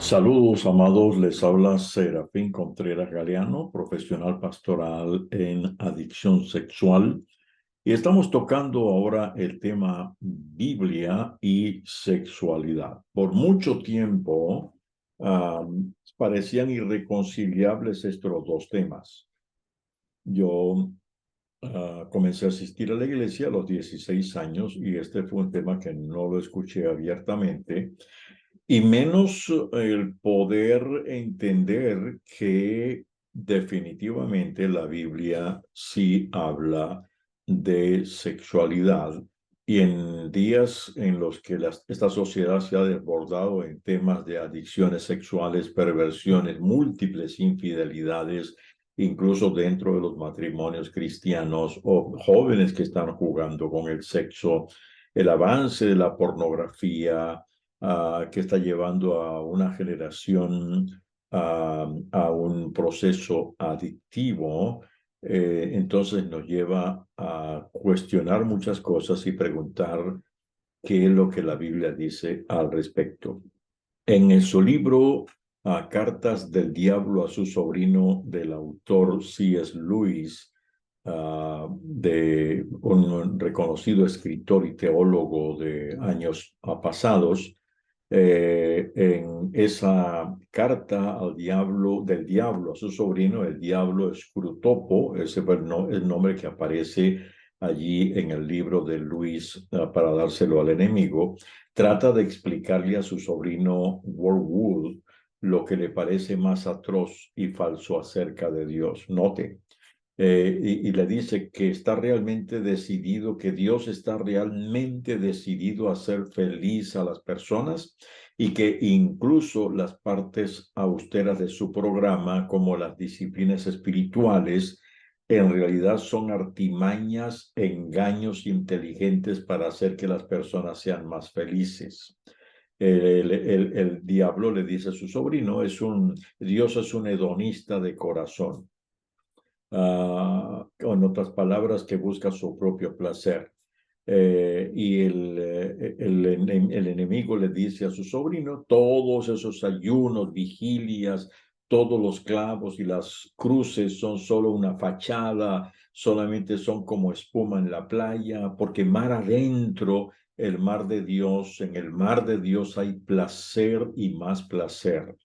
Saludos, amados, les habla Serafín Contreras Galeano, profesional pastoral en adicción sexual, y estamos tocando ahora el tema Biblia y sexualidad. Por mucho tiempo parecían irreconciliables estos dos temas. Yo comencé a asistir a la iglesia a los 16 años y este fue un tema que no lo escuché abiertamente. Y menos el poder entender que definitivamente la Biblia sí habla de sexualidad. Y en días en los que esta sociedad se ha desbordado en temas de adicciones sexuales, perversiones, múltiples infidelidades, incluso dentro de los matrimonios cristianos o jóvenes que están jugando con el sexo, el avance de la pornografía, que está llevando a una generación a un proceso adictivo. Entonces nos lleva a cuestionar muchas cosas y preguntar qué es lo que la Biblia dice al respecto. En su libro Cartas del Diablo a su sobrino, del autor C.S. Lewis, de un reconocido escritor y teólogo de años pasados, en esa carta al diablo, del diablo a su sobrino, el diablo Scrutopo, ese fue el nombre que aparece allí en el libro de Luis, para dárselo al enemigo, trata de explicarle a su sobrino Worwood lo que le parece más atroz y falso acerca de Dios. Note, y le dice que está realmente decidido, que Dios está realmente decidido a hacer feliz a las personas y que incluso las partes austeras de su programa, como las disciplinas espirituales, en realidad son artimañas, engaños inteligentes para hacer que las personas sean más felices. El diablo le dice a su sobrino, Dios es un hedonista de corazón. En otras palabras, que busca su propio placer. Y el enemigo le dice a su sobrino, todos esos ayunos, vigilias, todos los clavos y las cruces son solo una fachada, solamente son como espuma en la playa, porque mar adentro, el mar de Dios, en el mar de Dios hay placer y más placer.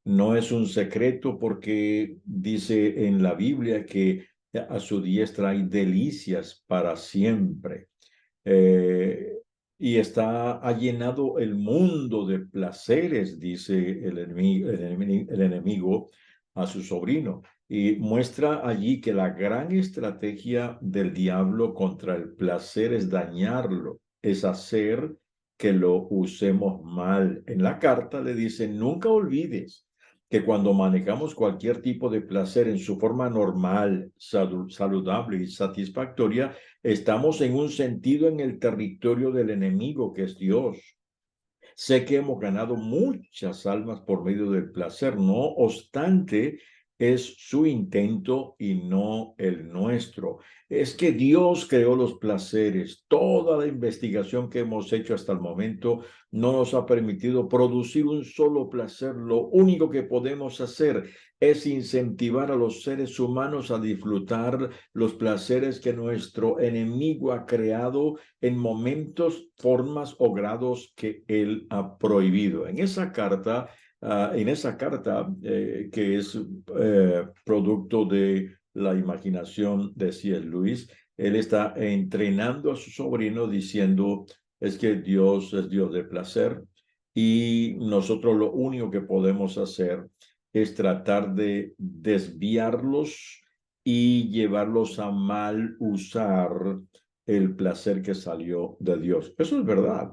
No es un secreto porque dice en la Biblia que a su diestra hay delicias para siempre. Eh, ha llenado el mundo de placeres, dice el enemigo a su sobrino. Y muestra allí que la gran estrategia del diablo contra el placer es dañarlo, es hacer que lo usemos mal. En la carta le dice, nunca olvides que cuando manejamos cualquier tipo de placer en su forma normal, saludable y satisfactoria, estamos en un sentido en el territorio del enemigo, que es Dios. Sé que hemos ganado muchas almas por medio del placer, no obstante, es su intento y no el nuestro. Es que Dios creó los placeres. Toda la investigación que hemos hecho hasta el momento no nos ha permitido producir un solo placer. Lo único que podemos hacer es incentivar a los seres humanos a disfrutar los placeres que nuestro enemigo ha creado en momentos, formas o grados que él ha prohibido. En esa carta que es producto de la imaginación de C.S. Lewis, él está entrenando a su sobrino diciendo, es que Dios es Dios de placer y nosotros lo único que podemos hacer es tratar de desviarlos y llevarlos a mal usar el placer que salió de Dios. Eso es verdad.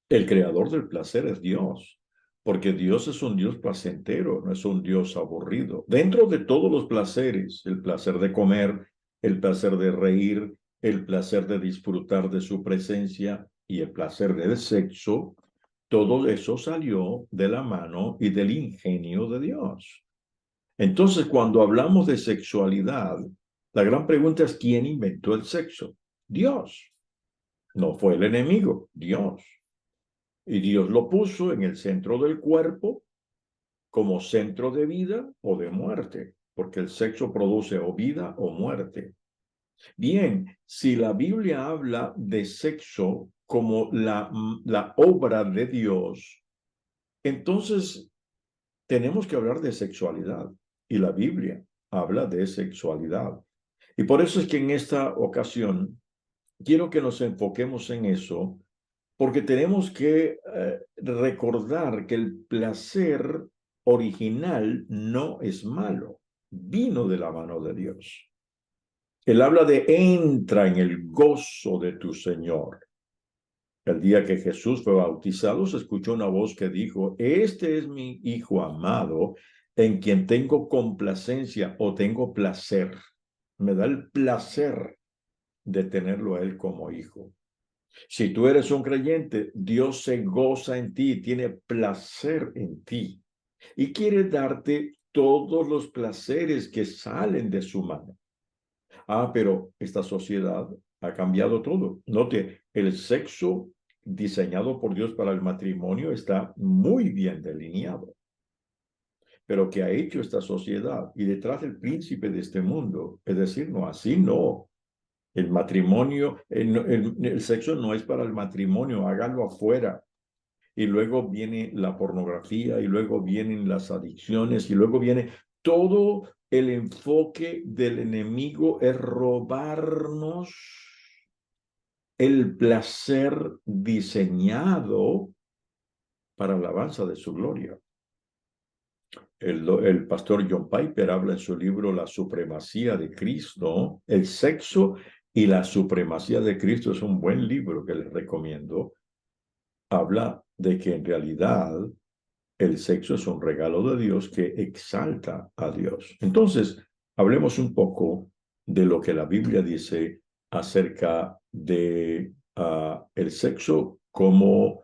El creador del placer es Dios, porque Dios es un Dios placentero, no es un Dios aburrido. Dentro de todos los placeres, el placer de comer, el placer de reír, el placer de disfrutar de su presencia y el placer del sexo, todo eso salió de la mano y del ingenio de Dios. Entonces, cuando hablamos de sexualidad, la gran pregunta es, ¿quién inventó el sexo? Dios. No fue el enemigo, Dios. Y Dios lo puso en el centro del cuerpo como centro de vida o de muerte, porque el sexo produce o vida o muerte. Bien, si la Biblia habla de sexo como la obra de Dios, entonces tenemos que hablar de sexualidad. Y la Biblia habla de sexualidad. Y por eso es que en esta ocasión quiero que nos enfoquemos en eso, porque tenemos que recordar que el placer original no es malo, vino de la mano de Dios. Él habla de entra en el gozo de tu Señor. El día que Jesús fue bautizado, se escuchó una voz que dijo, este es mi Hijo amado, en quien tengo complacencia o tengo placer. Me da el placer de tenerlo a Él como hijo. Si tú eres un creyente, Dios se goza en ti, tiene placer en ti y quiere darte todos los placeres que salen de su mano. Pero esta sociedad ha cambiado todo. Note, el sexo diseñado por Dios para el matrimonio está muy bien delineado. Pero ¿qué ha hecho esta sociedad? Y detrás del príncipe de este mundo, es decir, no, así no. El matrimonio, el sexo no es para el matrimonio, hágalo afuera. Y luego viene la pornografía, y luego vienen las adicciones, y luego viene todo el enfoque del enemigo es robarnos el placer diseñado para la alabanza de su gloria. El pastor John Piper habla en su libro La supremacía de Cristo. El sexo y la supremacía de Cristo es un buen libro que les recomiendo. Habla de que en realidad el sexo es un regalo de Dios que exalta a Dios. Entonces, hablemos un poco de lo que la Biblia dice acerca de el sexo como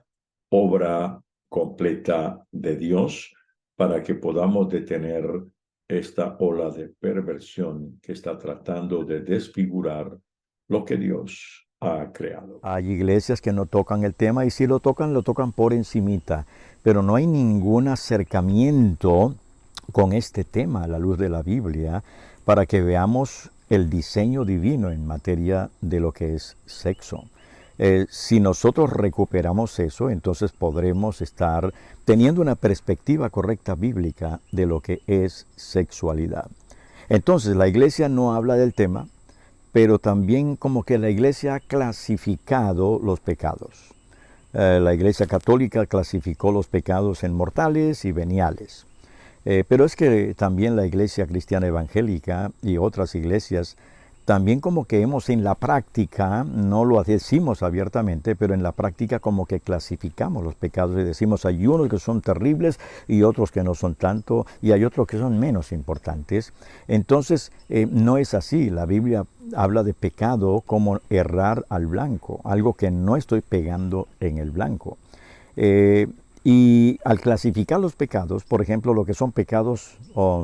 obra completa de Dios para que podamos detener esta ola de perversión que está tratando de desfigurar lo que Dios ha creado. Hay iglesias que no tocan el tema y si lo tocan por encimita, pero no hay ningún acercamiento con este tema a la luz de la Biblia para que veamos el diseño divino en materia de lo que es sexo. Si nosotros recuperamos eso, entonces podremos estar teniendo una perspectiva correcta bíblica de lo que es sexualidad. Entonces la iglesia no habla del tema, pero también como que la iglesia ha clasificado los pecados. La iglesia católica clasificó los pecados en mortales y veniales. Pero es que también la iglesia cristiana evangélica y otras iglesias también como que hemos en la práctica, no lo decimos abiertamente, pero en la práctica como que clasificamos los pecados y decimos hay unos que son terribles y otros que no son tanto y hay otros que son menos importantes. Entonces no es así, la Biblia habla de pecado como errar al blanco, algo que no estoy pegando en el blanco. Y al clasificar los pecados, por ejemplo, lo que son pecados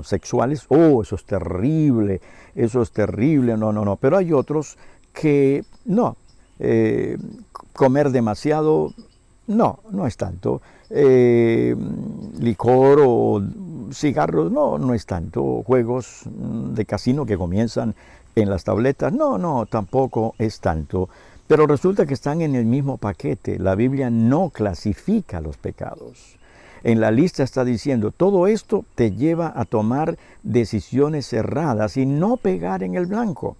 sexuales, eso es terrible, no. Pero hay otros que no. Comer demasiado, no es tanto. Licor o cigarros, no es tanto. Juegos de casino que comienzan en las tabletas, no, tampoco es tanto. Pero resulta que están en el mismo paquete. La Biblia no clasifica los pecados. En la lista está diciendo, todo esto te lleva a tomar decisiones erradas y no pegar en el blanco.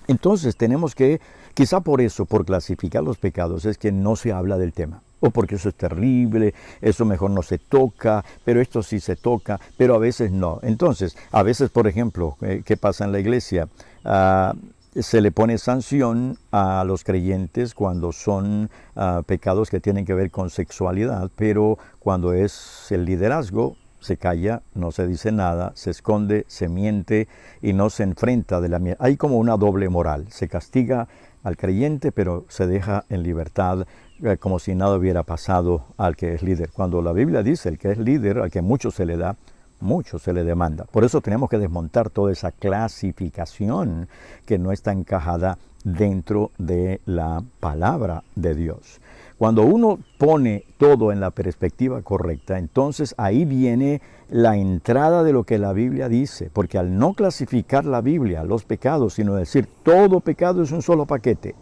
Entonces tenemos que, quizá por eso, por clasificar los pecados, es que no se habla del tema. O porque eso es terrible, eso mejor no se toca, pero esto sí se toca, pero a veces no. Entonces, a veces, por ejemplo, ¿qué pasa en la iglesia? Se le pone sanción a los creyentes cuando son pecados que tienen que ver con sexualidad, pero cuando es el liderazgo, se calla, no se dice nada, se esconde, se miente y no se enfrenta de la mierda. Hay como una doble moral, se castiga al creyente, pero se deja en libertad como si nada hubiera pasado al que es líder. Cuando la Biblia dice el que es líder, al que mucho se le da, mucho se le demanda. Por eso tenemos que desmontar toda esa clasificación que no está encajada dentro de la palabra de Dios. Cuando uno pone todo en la perspectiva correcta, entonces ahí viene la entrada de lo que la Biblia dice, porque al no clasificar la Biblia, los pecados, sino decir todo pecado es un solo paquete,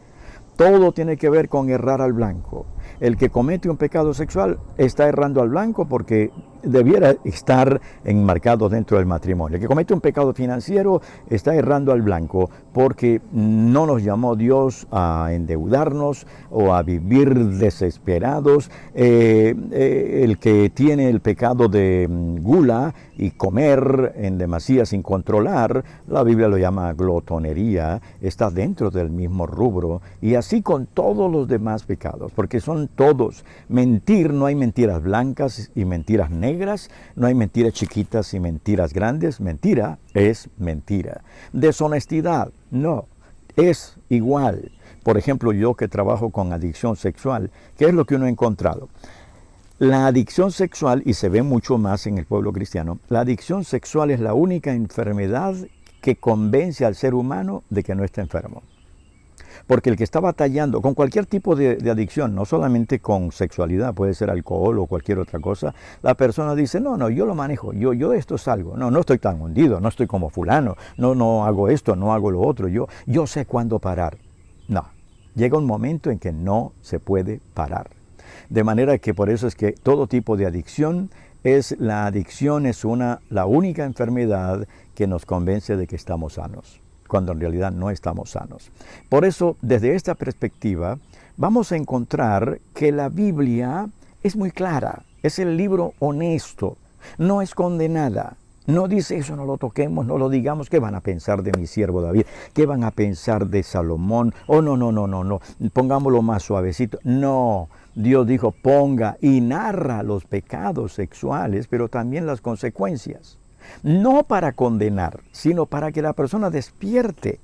todo tiene que ver con errar al blanco. El que comete un pecado sexual está errando al blanco porque debiera estar enmarcado dentro del matrimonio. El que comete un pecado financiero está errando al blanco porque no nos llamó Dios a endeudarnos o a vivir desesperados. El que tiene el pecado de gula y comer en demasía sin controlar, la Biblia lo llama glotonería, está dentro del mismo rubro, y así con todos los demás pecados, porque son todos. Mentir, no hay mentiras blancas y mentiras negras, no hay mentiras chiquitas y mentiras grandes. Mentira es mentira. Deshonestidad, no, es igual. Por ejemplo, yo que trabajo con adicción sexual, ¿qué es lo que uno ha encontrado? La adicción sexual, y se ve mucho más en el pueblo cristiano, la adicción sexual es la única enfermedad que convence al ser humano de que no está enfermo. Porque el que está batallando con cualquier tipo de adicción, no solamente con sexualidad, puede ser alcohol o cualquier otra cosa, la persona dice, no, yo lo manejo, yo de esto salgo, no estoy tan hundido, no estoy como fulano, no hago esto, no hago lo otro, yo sé cuándo parar. No, llega un momento en que no se puede parar. De manera que por eso es que todo tipo de adicción la adicción es la única enfermedad que nos convence de que estamos sanos, cuando en realidad no estamos sanos. Por eso, desde esta perspectiva, vamos a encontrar que la Biblia es muy clara, es el libro honesto, no esconde nada. No dice eso, no lo toquemos, no lo digamos. ¿Qué van a pensar de mi siervo David? ¿Qué van a pensar de Salomón? Oh, no, pongámoslo más suavecito. No, Dios dijo, ponga y narra los pecados sexuales, pero también las consecuencias. No para condenar, sino para que la persona despierte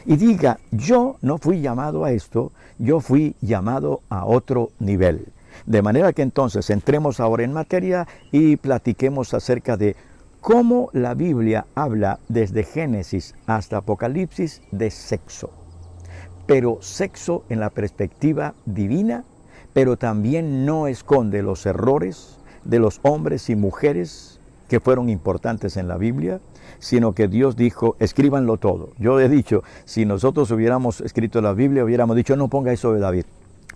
y diga, yo no fui llamado a esto, yo fui llamado a otro nivel. De manera que entonces entremos ahora en materia y platiquemos acerca de cómo la Biblia habla desde Génesis hasta Apocalipsis de sexo. Pero sexo en la perspectiva divina, pero también no esconde los errores de los hombres y mujeres que fueron importantes en la Biblia, sino que Dios dijo, escríbanlo todo. Yo he dicho, si nosotros hubiéramos escrito la Biblia, hubiéramos dicho, no ponga eso de David,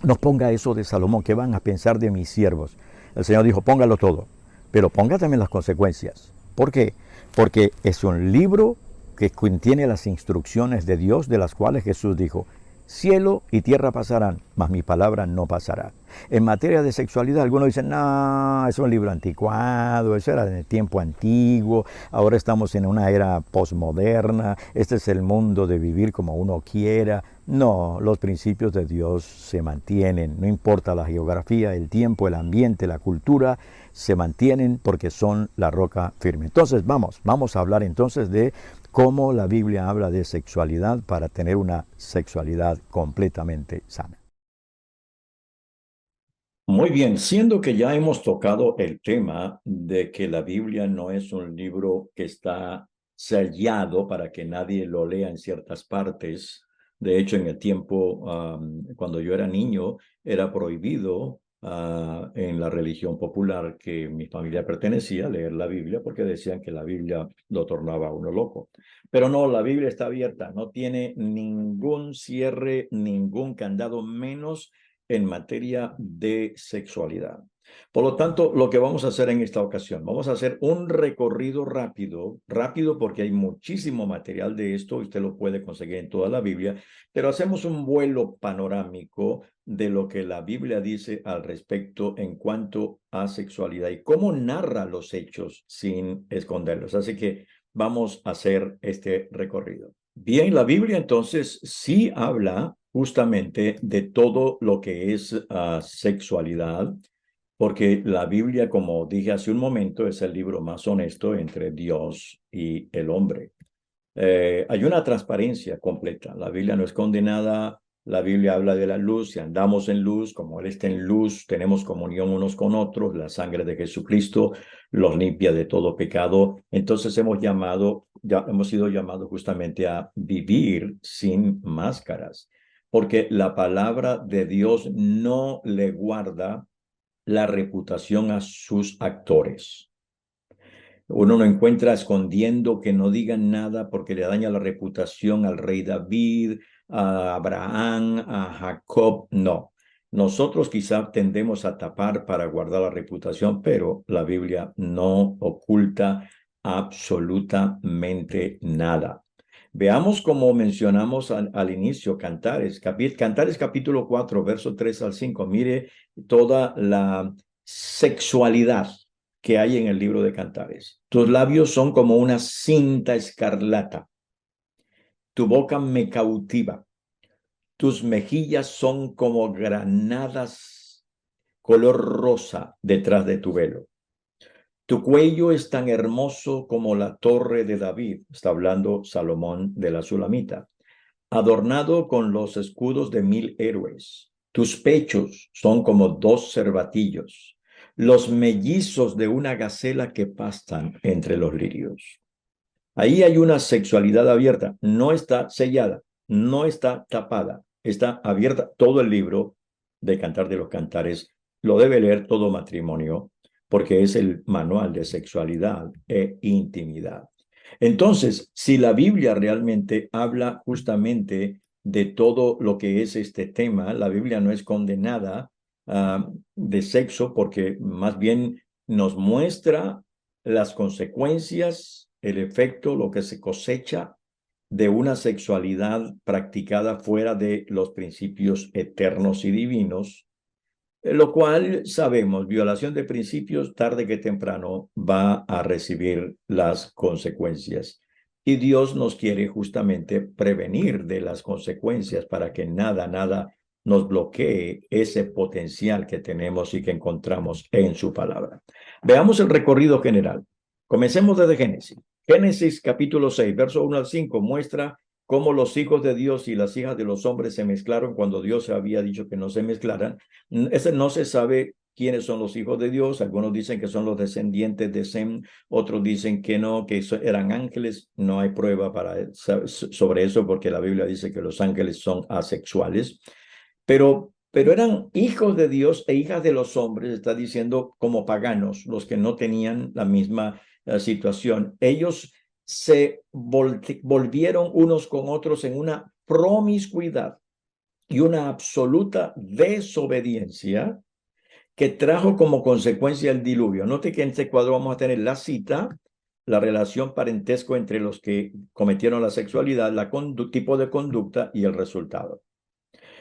no ponga eso de Salomón, ¿qué van a pensar de mis siervos? El Señor dijo, póngalo todo, pero ponga también las consecuencias. ¿Por qué? Porque es un libro que contiene las instrucciones de Dios, de las cuales Jesús dijo, cielo y tierra pasarán, mas mi palabra no pasará. En materia de sexualidad, algunos dicen, no, es un libro anticuado, eso era en el tiempo antiguo, ahora estamos en una era posmoderna, este es el mundo de vivir como uno quiera. No, los principios de Dios se mantienen, no importa la geografía, el tiempo, el ambiente, la cultura, se mantienen porque son la roca firme. Entonces vamos a hablar entonces de cómo la Biblia habla de sexualidad para tener una sexualidad completamente sana. Muy bien, siendo que ya hemos tocado el tema de que la Biblia no es un libro que está sellado para que nadie lo lea en ciertas partes. De hecho, en el tiempo, cuando yo era niño, era prohibido en la religión popular que mi familia pertenecía leer la Biblia porque decían que la Biblia lo tornaba a uno loco. Pero no, la Biblia está abierta, no tiene ningún cierre, ningún candado, menos en materia de sexualidad. Por lo tanto, lo que vamos a hacer en esta ocasión, vamos a hacer un recorrido rápido porque hay muchísimo material de esto, usted lo puede conseguir en toda la Biblia, pero hacemos un vuelo panorámico de lo que la Biblia dice al respecto en cuanto a sexualidad y cómo narra los hechos sin esconderlos. Así que vamos a hacer este recorrido. Bien, la Biblia entonces sí habla justamente de todo lo que es sexualidad, porque la Biblia, como dije hace un momento, es el libro más honesto entre Dios y el hombre. Hay una transparencia completa. La Biblia no esconde nada. La Biblia habla de la luz. Si andamos en luz, como Él está en luz, tenemos comunión unos con otros. La sangre de Jesucristo los limpia de todo pecado. Entonces hemos sido llamados justamente a vivir sin máscaras. porque la palabra de Dios no le guarda la reputación a sus actores. Uno no encuentra escondiendo que no digan nada porque le daña la reputación al rey David, a Abraham, a Jacob. No. Nosotros quizá tendemos a tapar para guardar la reputación, pero la Biblia no oculta absolutamente nada. Veamos como mencionamos al inicio, Cantares. Cantares capítulo 4, verso 3 al 5. Mire toda la sexualidad que hay en el libro de Cantares. Tus labios son como una cinta escarlata. Tu boca me cautiva. Tus mejillas son como granadas color rosa detrás de tu velo. Tu cuello es tan hermoso como la torre de David. Está hablando Salomón de la Sulamita. Adornado con los escudos de 1000 héroes. Tus pechos son como 2 cervatillos, los mellizos de una gacela que pastan entre los lirios. Ahí hay una sexualidad abierta, no está sellada, no está tapada, está abierta. Todo el libro de Cantar de los Cantares lo debe leer todo matrimonio, porque es el manual de sexualidad e intimidad. Entonces, si la Biblia realmente habla justamente de todo lo que es este tema, la Biblia no es condenada de sexo, porque más bien nos muestra las consecuencias, el efecto, lo que se cosecha de una sexualidad practicada fuera de los principios eternos y divinos, lo cual sabemos, violación de principios, tarde que temprano va a recibir las consecuencias. Y Dios nos quiere justamente prevenir de las consecuencias para que nada nos bloquee ese potencial que tenemos y que encontramos en su palabra. Veamos el recorrido general. Comencemos desde Génesis. Génesis capítulo 6, verso 1 al 5 muestra cómo los hijos de Dios y las hijas de los hombres se mezclaron cuando Dios había dicho que no se mezclaran. No se sabe quiénes son los hijos de Dios. Algunos dicen que son los descendientes de Sem, otros dicen que no, que eran ángeles. No hay prueba sobre eso, porque la Biblia dice que los ángeles son asexuales. Pero eran hijos de Dios e hijas de los hombres, está diciendo, como paganos, los que no tenían la misma situación. Ellos se volvieron unos con otros en una promiscuidad y una absoluta desobediencia que trajo como consecuencia el diluvio. Note que en este cuadro vamos a tener la cita, la relación parentesco entre los que cometieron la sexualidad, tipo de conducta y el resultado.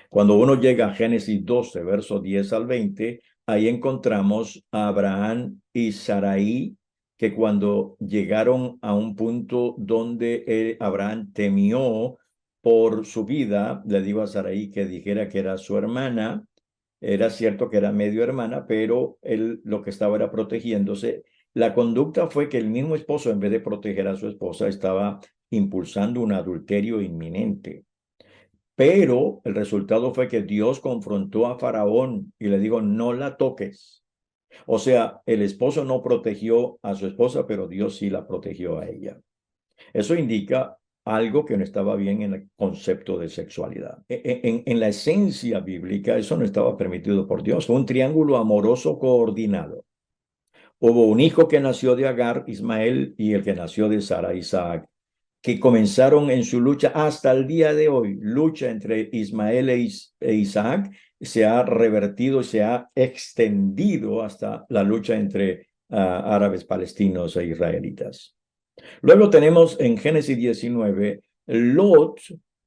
Cuando uno llega a Génesis 12, versos 10 al 20, ahí encontramos a Abraham y Sarai, que cuando llegaron a un punto donde Abraham temió por su vida, le dijo a Sarai que dijera que era su hermana. Era cierto que era medio hermana, pero él lo que estaba era protegiéndose. La conducta fue que el mismo esposo, en vez de proteger a su esposa, estaba impulsando un adulterio inminente. Pero el resultado fue que Dios confrontó a Faraón y le dijo, no la toques. O sea, el esposo no protegió a su esposa, pero Dios sí la protegió a ella. Eso indica algo que no estaba bien en el concepto de sexualidad. En la esencia bíblica, eso no estaba permitido por Dios. Fue un triángulo amoroso coordinado. Hubo un hijo que nació de Agar, Ismael, y el que nació de Sara, Isaac, que comenzaron en su lucha hasta el día de hoy. Lucha entre Ismael e Isaac se ha revertido, se ha extendido hasta la lucha entre árabes, palestinos e israelitas. Luego tenemos en Génesis 19, Lot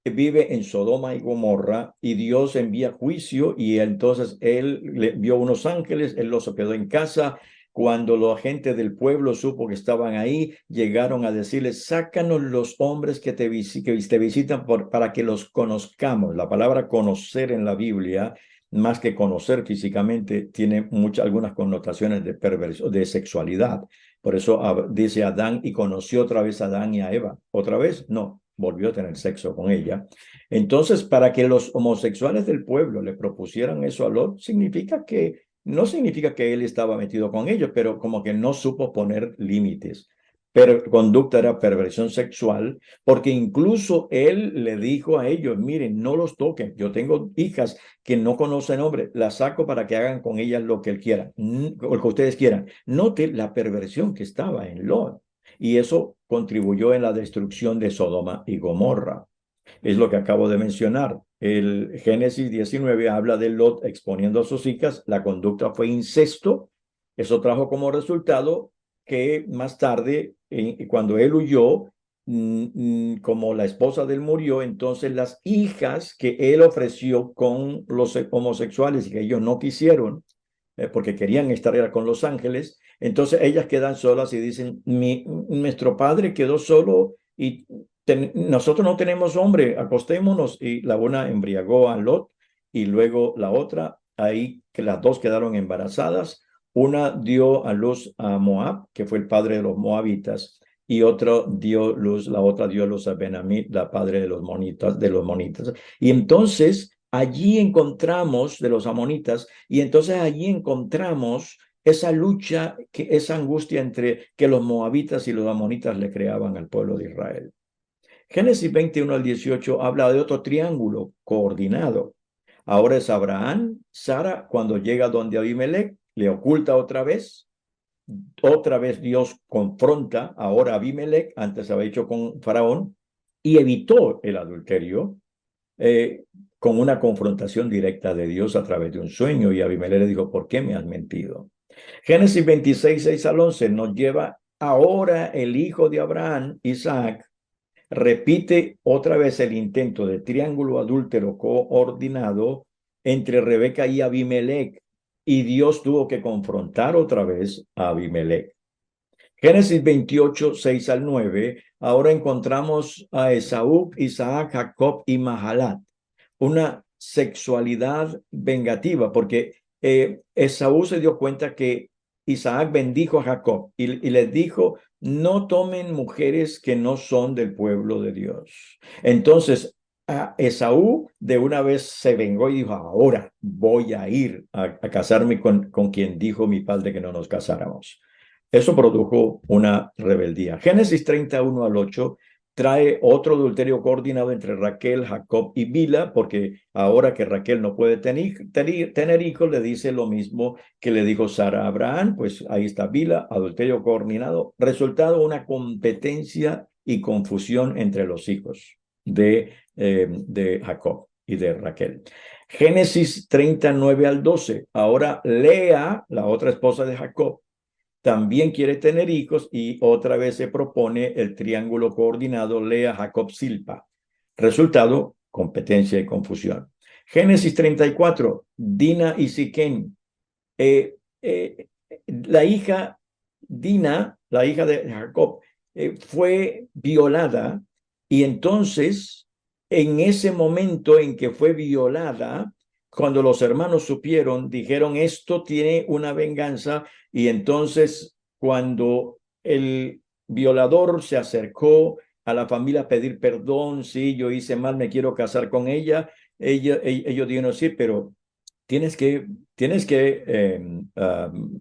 vive en Sodoma y Gomorra y Dios envía juicio y entonces él le vio unos ángeles, él los hospedó en casa. Cuando la gente del pueblo supo que estaban ahí, llegaron a decirle, sácanos los hombres que te visitan para que los conozcamos. La palabra conocer en la Biblia, más que conocer físicamente, tiene algunas connotaciones de perversión, de sexualidad. Por eso dice Adán y conoció otra vez a Adán y a Eva. ¿Otra vez? No, volvió a tener sexo con ella. Entonces, para que los homosexuales del pueblo le propusieran eso a Lot, no significa que él estaba metido con ellos, pero como que no supo poner límites. conducta era perversión sexual, porque incluso él le dijo a ellos, miren, no los toquen, yo tengo hijas que no conocen hombre, las saco para que hagan con ellas lo que él quiera, o lo que ustedes quieran. Note la perversión que estaba en Lot, y eso contribuyó en la destrucción de Sodoma y Gomorra. Es lo que acabo de mencionar. El Génesis 19 habla de Lot exponiendo a sus hijas, la conducta fue incesto, eso trajo como resultado que más tarde, cuando él huyó, como la esposa de él murió, entonces las hijas que él ofreció con los homosexuales y que ellos no quisieron, porque querían estar con los ángeles, entonces ellas quedan solas y dicen, nuestro padre quedó solo y nosotros no tenemos hombre, acostémonos. Y la una embriagó a Lot y luego la otra, ahí que las dos quedaron embarazadas. Una dio a luz a Moab, que fue el padre de los moabitas, y la otra dio luz a Benamí, la padre de los monitas. Y entonces allí encontramos de los amonitas, y entonces allí encontramos esa lucha, esa angustia entre que los moabitas y los amonitas le creaban al pueblo de Israel. Génesis 21 al 18 habla de otro triángulo coordinado. Ahora es Abraham, Sara, cuando llega donde Abimelech, le oculta otra vez Dios confronta ahora a Abimelech, antes había hecho con Faraón, y evitó el adulterio eh, con una confrontación directa de Dios a través de un sueño, y Abimelech le dijo, ¿por qué me has mentido? Génesis 26, 6 al 11 nos lleva ahora el hijo de Abraham, Isaac, repite otra vez el intento de triángulo adúltero coordinado entre Rebeca y Abimelech, y Dios tuvo que confrontar otra vez a Abimelech. Génesis 28, 6 al 9, ahora encontramos a Esaú, Isaac, Jacob y Mahalat, una sexualidad vengativa, porque Esaú se dio cuenta que Isaac bendijo a Jacob y les dijo, no tomen mujeres que no son del pueblo de Dios. Entonces, a Esaú de una vez se vengó y dijo, ahora voy a ir a casarme con quien dijo mi padre que no nos casáramos. Eso produjo una rebeldía. Génesis 31 al 8 trae otro adulterio coordinado entre Raquel, Jacob y Bila, porque ahora que Raquel no puede tener hijos, le dice lo mismo que le dijo Sara a Abraham, pues ahí está Bila, adulterio coordinado, resultado una competencia y confusión entre los hijos de Jacob y de Raquel. Génesis 39 al 12, ahora Lea, la otra esposa de Jacob, también quiere tener hijos y otra vez se propone el triángulo coordinado Lea, Jacob, Silpa. Resultado, competencia y confusión. Génesis 34, Dina y Siquén. La hija Dina, la hija de Jacob, fue violada, y entonces en ese momento en que fue violada, cuando los hermanos supieron, dijeron, esto tiene una venganza, y entonces cuando el violador se acercó a la familia a pedir perdón, sí, yo hice mal, me quiero casar con ella, ellos dijeron, sí, pero tienes que,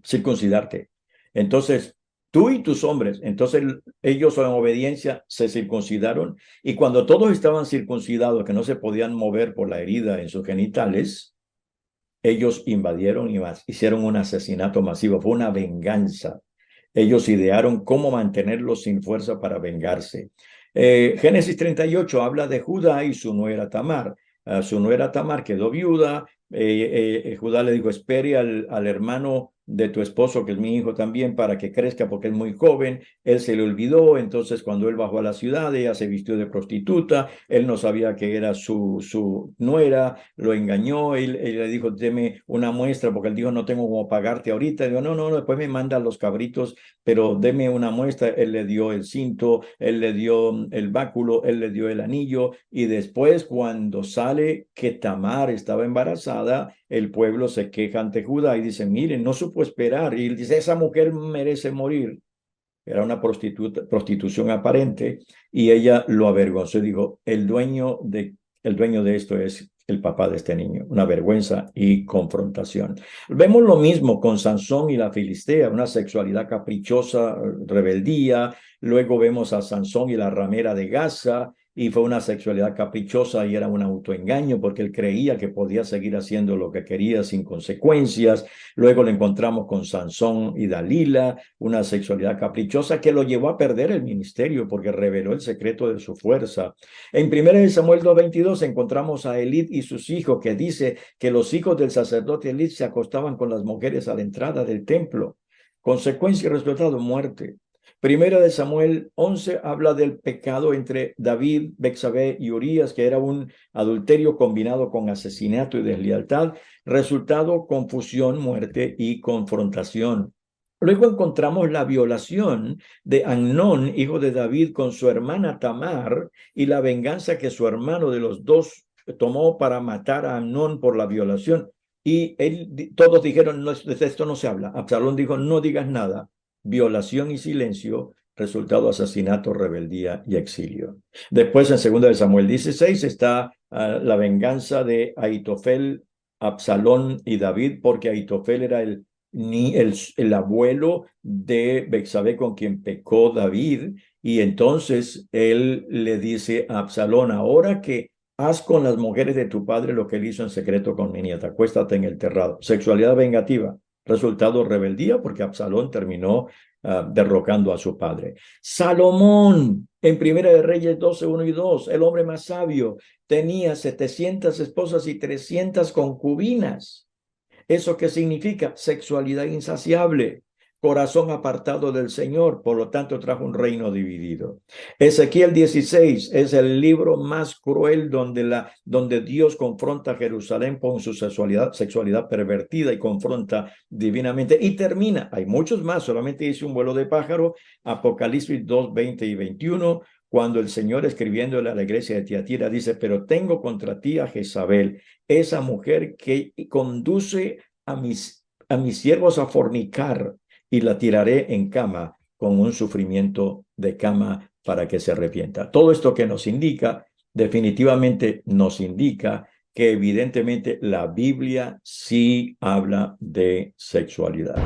circuncidarte. Entonces, tú y tus hombres, entonces ellos en obediencia se circuncidaron, y cuando todos estaban circuncidados, que no se podían mover por la herida en sus genitales, ellos invadieron y hicieron un asesinato masivo, fue una venganza. Ellos idearon cómo mantenerlos sin fuerza para vengarse. Génesis 38 habla de Judá y su nuera Tamar. Su nuera Tamar quedó viuda. Judá le dijo, espere al hermano de tu esposo, que es mi hijo también, para que crezca porque es muy joven. Él se le olvidó, entonces cuando él bajó a la ciudad, ella se vistió de prostituta, él no sabía que era su nuera, lo engañó, él le dijo, deme una muestra, porque él dijo, no tengo cómo pagarte ahorita. Dijo, no, después me manda los cabritos, pero deme una muestra. Él le dio el cinto, él le dio el báculo, él le dio el anillo, y después cuando sale que Tamar estaba embarazada, el pueblo se queja ante Judá y dice, miren, no supo esperar, y él dice, esa mujer merece morir. Era una prostitución aparente, y ella lo avergonzó. Dijo, el dueño de esto es el papá de este niño, una vergüenza y confrontación. Vemos lo mismo con Sansón y la Filistea, una sexualidad caprichosa, rebeldía. Luego vemos a Sansón y la ramera de Gaza, y fue una sexualidad caprichosa y era un autoengaño porque él creía que podía seguir haciendo lo que quería sin consecuencias. Luego lo encontramos con Sansón y Dalila, una sexualidad caprichosa que lo llevó a perder el ministerio porque reveló el secreto de su fuerza. En 1 Samuel 2:22 encontramos a Elí y sus hijos, que dice que los hijos del sacerdote Elí se acostaban con las mujeres a la entrada del templo. Consecuencia y resultado, muerte. 1 Samuel 11 habla del pecado entre David, Betsabé y Urías, que era un adulterio combinado con asesinato y deslealtad. Resultado, confusión, muerte y confrontación. Luego encontramos la violación de Amnón, hijo de David, con su hermana Tamar, y la venganza que su hermano de los dos tomó para matar a Amnón por la violación. Y todos dijeron, no, de esto no se habla. Absalón dijo, no digas nada. Violación y silencio, resultado asesinato, rebeldía y exilio. Después en 2 Samuel 16 está la venganza de Ahitofel, Absalón y David, porque Ahitofel era el abuelo de Betsabé con quien pecó David, y entonces él le dice a Absalón, ahora que haz con las mujeres de tu padre lo que él hizo en secreto con mi nieta, acuéstate en el terrado. Sexualidad vengativa. Resultado, rebeldía, porque Absalón terminó derrocando a su padre. Salomón, en Primera de Reyes 12, 1 y 2, el hombre más sabio, tenía 700 esposas y 300 concubinas. ¿Eso qué significa? Sexualidad insaciable, corazón apartado del Señor, por lo tanto trajo un reino dividido. Ezequiel 16 es el libro más cruel donde Dios confronta a Jerusalén con su sexualidad pervertida y confronta divinamente. Y termina, hay muchos más, solamente hice un vuelo de pájaro, Apocalipsis 2, 20 y 21, cuando el Señor, escribiéndole a la iglesia de Tiatira, dice, pero tengo contra ti a Jezabel, esa mujer que conduce a mis siervos a fornicar, y la tiraré en cama con un sufrimiento de cama para que se arrepienta. Todo esto que nos indica, definitivamente nos indica que evidentemente la Biblia sí habla de sexualidad.